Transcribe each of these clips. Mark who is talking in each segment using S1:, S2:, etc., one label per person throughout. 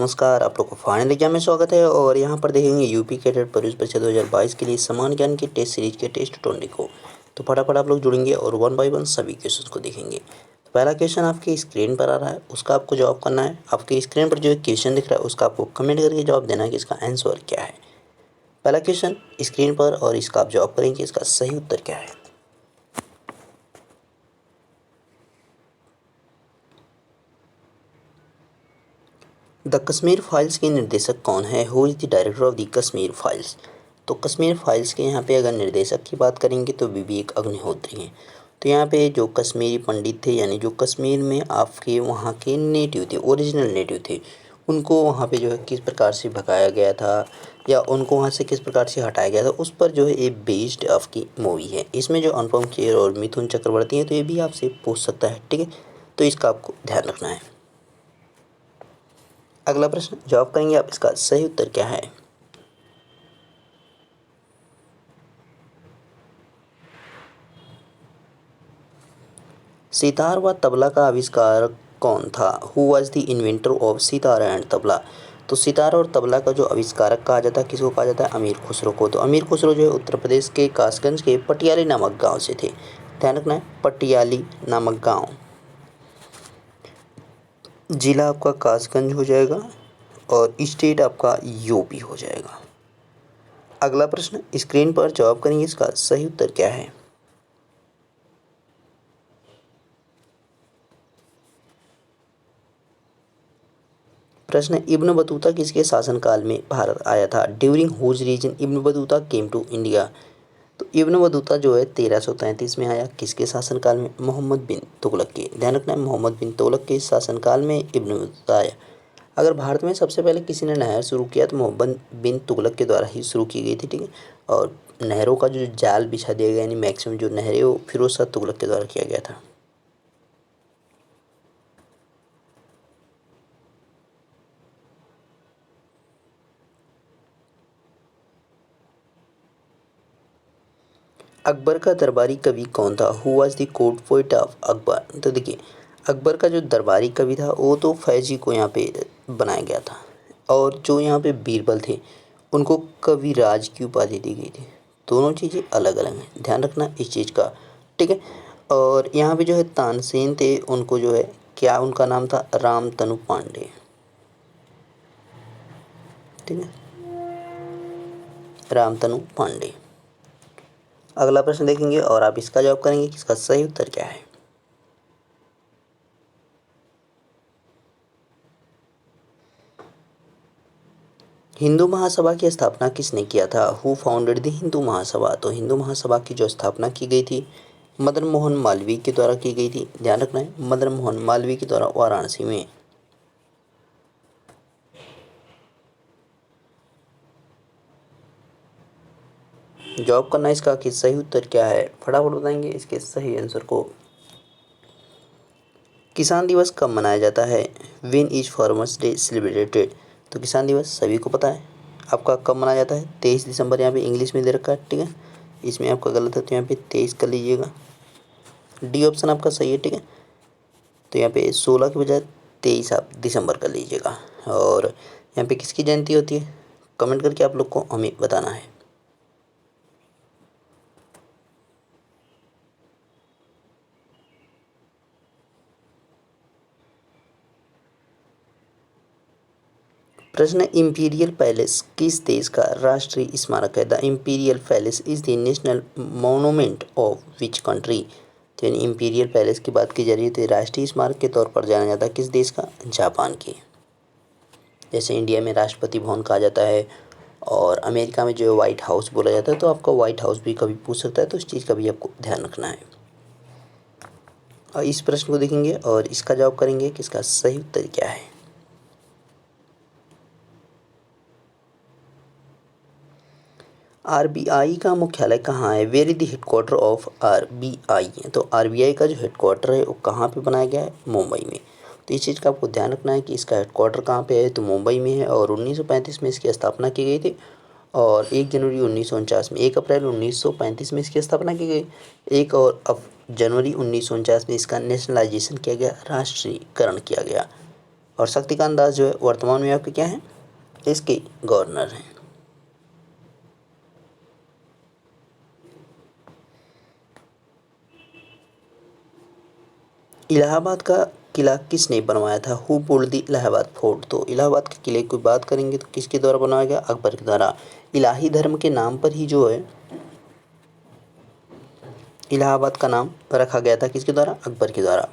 S1: नमस्कार, आप लोग को फाइनल एग्जाम में स्वागत है। और यहाँ पर देखेंगे यूपी कैडेट प्रवेश परीक्षा 2022 के लिए समान ज्ञान की टेस्ट सीरीज के टेस्ट 20 को। तो फटाफट आप लोग जुड़ेंगे और 1 बाय 1 सभी क्वेश्चन को देखेंगे। तो पहला क्वेश्चन आपकी स्क्रीन पर आ रहा है, उसका आपको जवाब करना है। आपकी स्क्रीन पर जो क्वेश्चन दिख रहा है उसका आपको कमेंट करके जवाब देना है कि इसका आंसर क्या है। पहला क्वेश्चन स्क्रीन पर और इसका आप जवाब करेंगे इसका सही उत्तर क्या है। द कश्मीर फाइल्स के निर्देशक कौन है? Who is the director of the Kashmir files? तो कश्मीर फाइल्स के यहाँ पे अगर निर्देशक की बात करेंगे तो विवेक अग्निहोत्री हैं। तो यहाँ पे जो कश्मीरी पंडित थे, यानी जो कश्मीर में आपके वहाँ के नेटिव थे, ओरिजिनल नेटिव थे, उनको वहाँ पे जो है किस प्रकार से भगाया गया था या उनको वहाँ से किस प्रकार से हटाया गया था, उस पर जो है ये बेस्ड आपकी मूवी है। इसमें जो अनुपम खेर और मिथुन चक्रवर्ती हैं, तो ये भी आपसे पूछ सकता है, ठीक है। तो इसका आपको ध्यान रखना है। अगला प्रश्न जवाब करेंगे आप, इसका सही उत्तर क्या है। सितार व तबला का आविष्कारक कौन था? Who was the inventor of sitar and tabla? तो सितार और तबला का जो आविष्कारक कहा जाता है, किसको कहा जाता है? अमीर खुसरो को। तो अमीर खुसरो जो है उत्तर प्रदेश के कासगंज के पटियाली नामक गांव से थे। ध्यान रखना है, पटियाली नामक गांव। जिला आपका कासगंज हो जाएगा और स्टेट आपका यूपी हो जाएगा। अगला प्रश्न स्क्रीन पर जवाब करेंगे, इसका सही उत्तर क्या है। प्रश्न इब्न बतूता किसके शासनकाल में भारत आया था? During whose region Ibn Battuta came to India? तो इब्न बतूता जो है 1333 में आया। किसके शासनकाल में? मोहम्मद बिन तुगलक के। ध्यान रखना है, मोहम्मद बिन तुगलक के शासनकाल में इब्न बतूता आया। अगर भारत में सबसे पहले किसी ने नहर शुरू किया तो मोहम्मद बिन तुगलक के द्वारा ही शुरू की गई थी, ठीक है। और नहरों का जो जाल बिछा दिया गया, यानी मैक्सिमम जो नहरें, वो फिरोज शाह तुगलक के द्वारा किया गया था। अकबर का दरबारी कवि कौन था? Who was the court poet of Akbar? तो देखिए, अकबर का जो दरबारी कवि था वो तो फैजी को यहाँ पे बनाया गया था, और जो यहाँ पे बीरबल थे उनको कविराज की उपाधि दी गई थी। दोनों चीज़ें अलग अलग हैं, ध्यान रखना इस चीज़ का, ठीक है। और यहाँ पे जो है तानसेन थे, उनको जो है क्या उनका नाम था? रामतनु पांडे, ठीक है, रामतनु पांडे। अगला प्रश्न देखेंगे और आप इसका जवाब करेंगे कि इसका सही उत्तर क्या है। हिंदू महासभा की स्थापना किसने किया था? Who founded the Hindu Mahasabha? तो हिंदू महासभा की जो स्थापना की गई थी मदन मोहन मालवीय के द्वारा की गई थी। ध्यान रखना है, मदन मोहन मालवीय के द्वारा वाराणसी में। जवाब करना इसका कि सही उत्तर क्या है, फटाफट बताएंगे इसके सही आंसर को। किसान दिवस कब मनाया जाता है? When is farmers day celebrated? तो किसान दिवस सभी को पता है आपका कब मनाया जाता है। 23 दिसंबर यहाँ पे इंग्लिश में दे रखा है, ठीक है। इसमें आपका गलत है तो यहाँ पे 23 कर लीजिएगा। डी ऑप्शन आपका सही है, ठीक है। तो यहाँ पे 16 के बजाय 23 आप दिसंबर कर लीजिएगा। और यहाँ पे किसकी जयंती होती है, कमेंट करके आप लोग को हमें बताना है। प्रश्न इंपीरियल पैलेस किस देश का राष्ट्रीय स्मारक है? The imperial palace is the national monument of which country? तो यानी इंपीरियल पैलेस की बात की जा रही है तो राष्ट्रीय स्मारक के तौर पर जाना जाता है किस देश का? जापान के। जैसे इंडिया में राष्ट्रपति भवन कहा जाता है और अमेरिका में जो व्हाइट हाउस बोला जाता है, तो आपका व्हाइट हाउस भी कभी पूछ सकता है, तो इस चीज़ का भी आपको ध्यान रखना है। और इस प्रश्न को देखेंगे और इसका जवाब करेंगे कि इसका सही उत्तर क्या है। आरबीआई का मुख्यालय कहाँ है? Where is the headquarter of RBI? तो आरबीआई का जो हेडक्वार्टर है वो कहाँ पे बनाया गया है? मुंबई में। तो इस चीज़ का आपको ध्यान रखना है कि इसका हेडक्वार्टर कहाँ पे है, तो मुंबई में है। और 1935 में इसकी स्थापना की गई थी और 1 जनवरी 1949 में, 1 अप्रैल 1935 में इसकी स्थापना की गई। 1 और जनवरी 1949 में इसका नेशनलाइजेशन किया गया, राष्ट्रीयकरण किया गया। और शक्तिकांत दास जो है वर्तमान में आपके क्या हैं, इसके गवर्नर हैं। इलाहाबाद का किला किसने बनवाया था, who pulled the Allahabad fort. तो इलाहाबाद के किले की बात करेंगे तो किसके द्वारा बनाया गया, अकबर के द्वारा। इलाही धर्म के नाम पर ही जो है इलाहाबाद का नाम रखा गया था, किसके द्वारा, अकबर के द्वारा।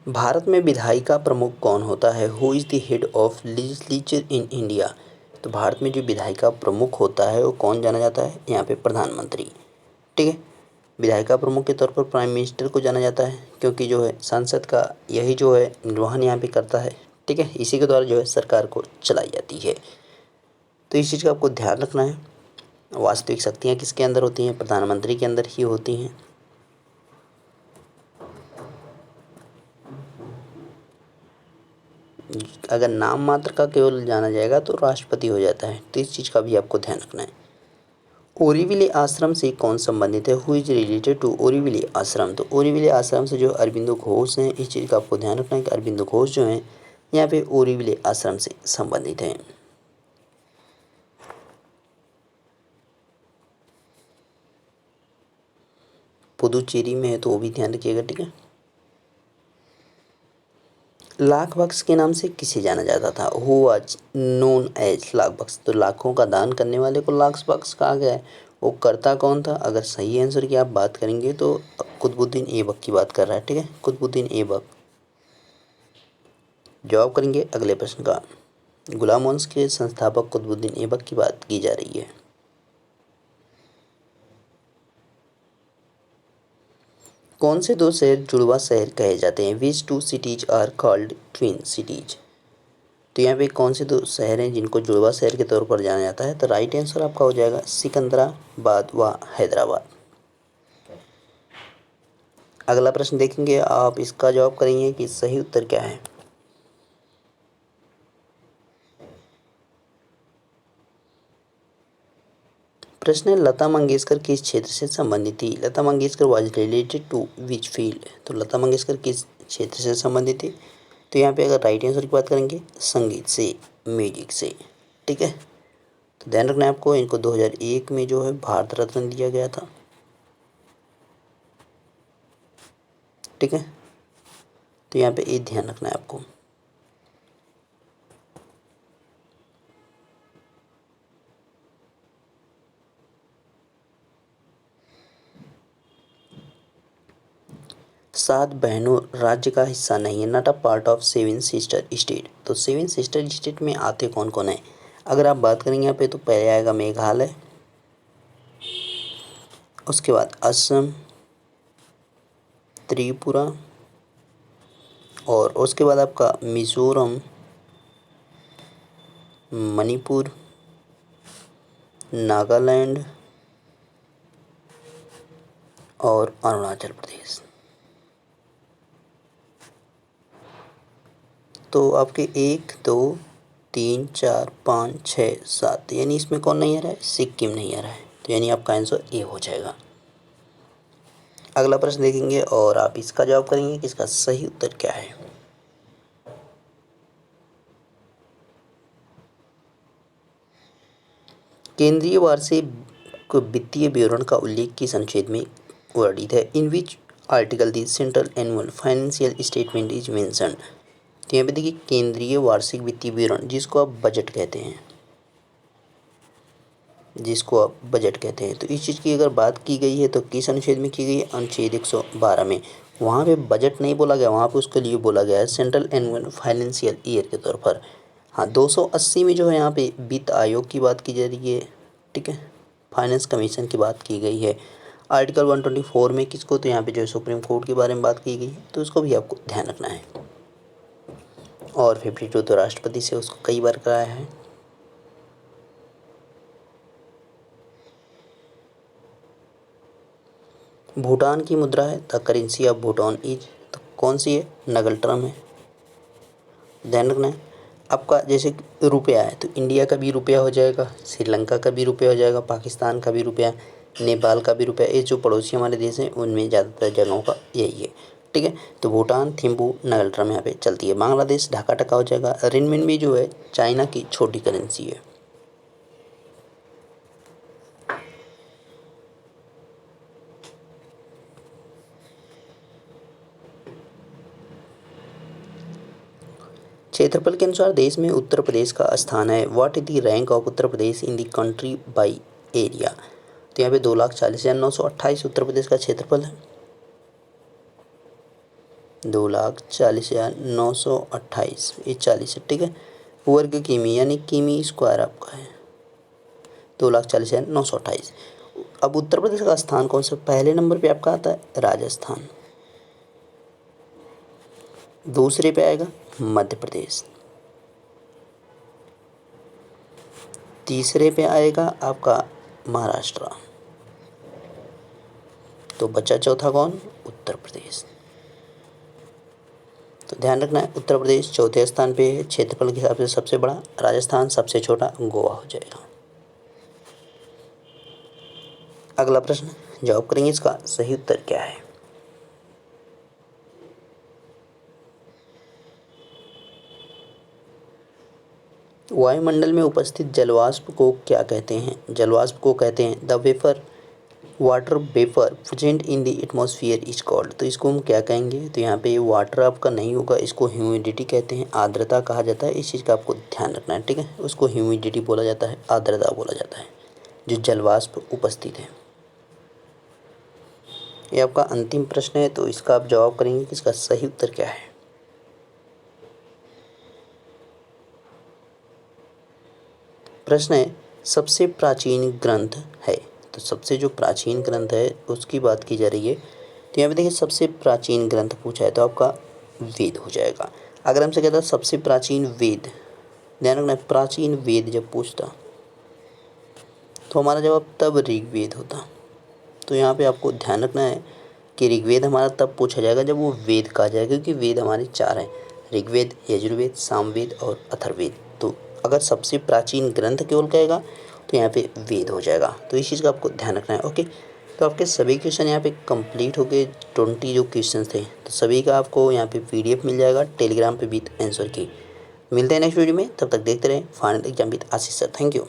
S1: भारत में विधायिका प्रमुख कौन होता है, who is the head of legislature in India. तो भारत में जो विधायिका प्रमुख होता है वो कौन जाना जाता है, यहाँ पे प्रधानमंत्री। ठीक है, विधायिका प्रमुख के तौर पर प्राइम मिनिस्टर को जाना जाता है, क्योंकि जो है संसद का यही जो है निर्वहन यहाँ पे करता है। ठीक है, इसी के द्वारा जो है सरकार को चलाई जाती है। तो इस चीज़ का आपको ध्यान रखना है। वास्तविक शक्तियाँ किसके अंदर होती हैं, प्रधानमंत्री के अंदर ही होती हैं। अगर नाम मात्र का केवल जाना जाएगा तो राष्ट्रपति हो जाता है, तो इस चीज़ का भी आपको ध्यान रखना है। ओरीविले आश्रम से कौन संबंधित है, हु इज रिलेटेड टू ओरीविले आश्रम। तो ओरीविले आश्रम से जो अरबिंदो घोष हैं, इस चीज़ का आपको ध्यान रखना है कि अरबिंदो घोष जो हैं यहाँ पे ओरीविले आश्रम से संबंधित हैं। पुदुचेरी में है तो वो भी ध्यान रखिएगा। ठीक है, लाख बख्श के नाम से किसे जाना जाता था, who was known as Lakh Bakhsh. तो लाखों का दान करने वाले को लाख बख्श कहा गया है। वो करता कौन था, अगर सही आंसर की आप बात करेंगे तो कुतुबुद्दीन ऐबक की बात कर रहा है। ठीक है, कुतुबुद्दीन ऐबक। जवाब करेंगे अगले प्रश्न का। गुलाम वंश के संस्थापक कुतुबुद्दीन ऐबक की बात की जा रही है। कौन से दो शहर जुड़वा शहर कहे जाते हैं, which two cities are called twin cities. तो यहाँ पे कौन से दो शहर हैं जिनको जुड़वा शहर के तौर पर जाना जाता है, तो राइट आंसर आपका हो जाएगा सिकंदराबाद व हैदराबाद। अगला प्रश्न देखेंगे, आप इसका जवाब करेंगे कि सही उत्तर क्या है। प्रश्न है, लता मंगेशकर किस क्षेत्र से संबंधित थी। Lata Mangeshkar was related to which field. तो लता मंगेशकर किस क्षेत्र से संबंधित थी, तो यहाँ पे अगर राइट आंसर की बात करेंगे संगीत से, म्यूजिक से। ठीक है, तो ध्यान रखना है आपको, इनको 2001 में जो है भारत रत्न दिया गया था। ठीक है, तो यहाँ पे ये ध्यान रखना है आपको। सात बहनों राज्य का हिस्सा नहीं है, not a part of seven sister state. तो सेवन सिस्टर स्टेट में आते कौन कौन है, अगर आप बात करेंगे यहाँ पे तो पहले आएगा मेघालय, उसके बाद असम, त्रिपुरा, और उसके बाद आपका मिज़ोरम, मणिपुर, नागालैंड और अरुणाचल प्रदेश। तो आपके 1 2 3 4 5 6 7, यानी इसमें कौन नहीं आ रहा है, सिक्किम नहीं आ रहा है, तो यानी आपका आंसर ए हो जाएगा। अगला प्रश्न देखेंगे और आप इसका जवाब करेंगे कि इसका सही उत्तर क्या है। केंद्रीय वार्षिक वित्तीय विवरण का उल्लेख किस अनुच्छेद में वर्णित है, in which article the central annual financial statement is mentioned. तो यहाँ पे देखिए केंद्रीय वार्षिक वित्तीय विवरण, जिसको आप बजट कहते हैं, जिसको आप बजट कहते हैं, तो इस चीज़ की अगर बात की गई है तो किस अनुच्छेद में की गई है, अनुच्छेद 112 में। वहाँ पे बजट नहीं बोला गया, वहाँ पे उसके लिए बोला गया है सेंट्रल एनुअल फाइनेंशियल ईयर के तौर पर। हाँ, 280 में जो है यहाँ पे वित्त आयोग की बात की जा रही है। ठीक है, फाइनेंस कमीशन की बात की गई है। आर्टिकल 124 में किसको, तो यहाँ पे जो है सुप्रीम कोर्ट के बारे में बात की गई है, तो उसको भी आपको ध्यान रखना है। और 52 तो राष्ट्रपति से उसको कई बार कराया है। भूटान की मुद्रा है, the currency of Bhutan is, तो कौन सी है, नगल ट्रम है, ध्यान रखना है। आपका जैसे रुपया है तो इंडिया का भी रुपया हो जाएगा, श्रीलंका का भी रुपया हो जाएगा, पाकिस्तान का भी रुपया, नेपाल का भी रुपया। ये जो पड़ोसी हमारे देश हैं उनमें ज़्यादातर जगहों का यही है। ठीक है, तो भूटान थिम्पू नगल्ट्रम यहाँ पे चलती है। बांग्लादेश ढाका टका हो जाएगा। रिनमिनबी जो है चाइना की छोटी करेंसी है। क्षेत्रफल के अनुसार देश में उत्तर प्रदेश का स्थान है। What is the rank of Uttar Pradesh in the country by area. तो यहाँ पे 2,40,928 उत्तर प्रदेश का क्षेत्रफल है। 2,40,928 ये 40 है। ठीक है, वर्ग किमी यानी किमी स्क्वायर आपका है 2,40,928। अब उत्तर प्रदेश का स्थान कौन सा, पहले नंबर पे आपका आता है राजस्थान, दूसरे पे आएगा मध्य प्रदेश, तीसरे पे आएगा आपका महाराष्ट्र, तो बचा चौथा कौन, उत्तर प्रदेश। तो ध्यान रखना है उत्तर प्रदेश चौथे स्थान पे है क्षेत्रफल के हिसाब से सबसे बड़ा, राजस्थान सबसे छोटा, गोवा हो जाएगा। अगला प्रश्न जवाब करेंगे, इसका सही उत्तर क्या है। वायुमंडल में उपस्थित जलवाष्प को क्या कहते हैं। जलवाष्प को कहते हैं the vapour, water vapour present in the atmosphere is called. तो इसको हम क्या कहेंगे, तो यहाँ पे वाटर आपका नहीं होगा, इसको ह्यूमिडिटी कहते हैं, आर्द्रता कहा जाता है। इस चीज़ का आपको ध्यान रखना है। ठीक है, उसको ह्यूमिडिटी बोला जाता है, आर्द्रता बोला जाता है जो जलवाष्प उपस्थित है। ये आपका अंतिम प्रश्न है, तो इसका आप जवाब करेंगे कि इसका सही उत्तर क्या है। प्रश्न है सबसे प्राचीन ग्रंथ है। तो सबसे जो प्राचीन ग्रंथ है उसकी बात की जा रही है। तो यहाँ पे देखिए सबसे प्राचीन ग्रंथ पूछा है तो आपका वेद हो जाएगा। अगर हमसे कहता सबसे प्राचीन वेद, ध्यान रखना प्राचीन वेद जब पूछता तो हमारा जवाब तब ऋग्वेद होता। तो यहाँ पे आपको ध्यान रखना है कि ऋग्वेद हमारा तब पूछा जाएगा जब वो वेद कहा जाएगा, क्योंकि वेद हमारे 4 हैं, ऋग्वेद, यजुर्वेद, सामवेद और अथर्ववेद। तो अगर सबसे प्राचीन ग्रंथ केवल कहेगा तो यहाँ पे वेद हो जाएगा। तो इस चीज़ का आपको ध्यान रखना है। ओके, तो आपके सभी क्वेश्चन यहाँ पे कंप्लीट हो गए। 20 जो क्वेश्चन थे तो सभी का आपको यहाँ पे PDF मिल जाएगा टेलीग्राम पे विथ आंसर की। मिलते हैं नेक्स्ट वीडियो में, तब तक देखते रहें final exam with Ashish sir. Thank you.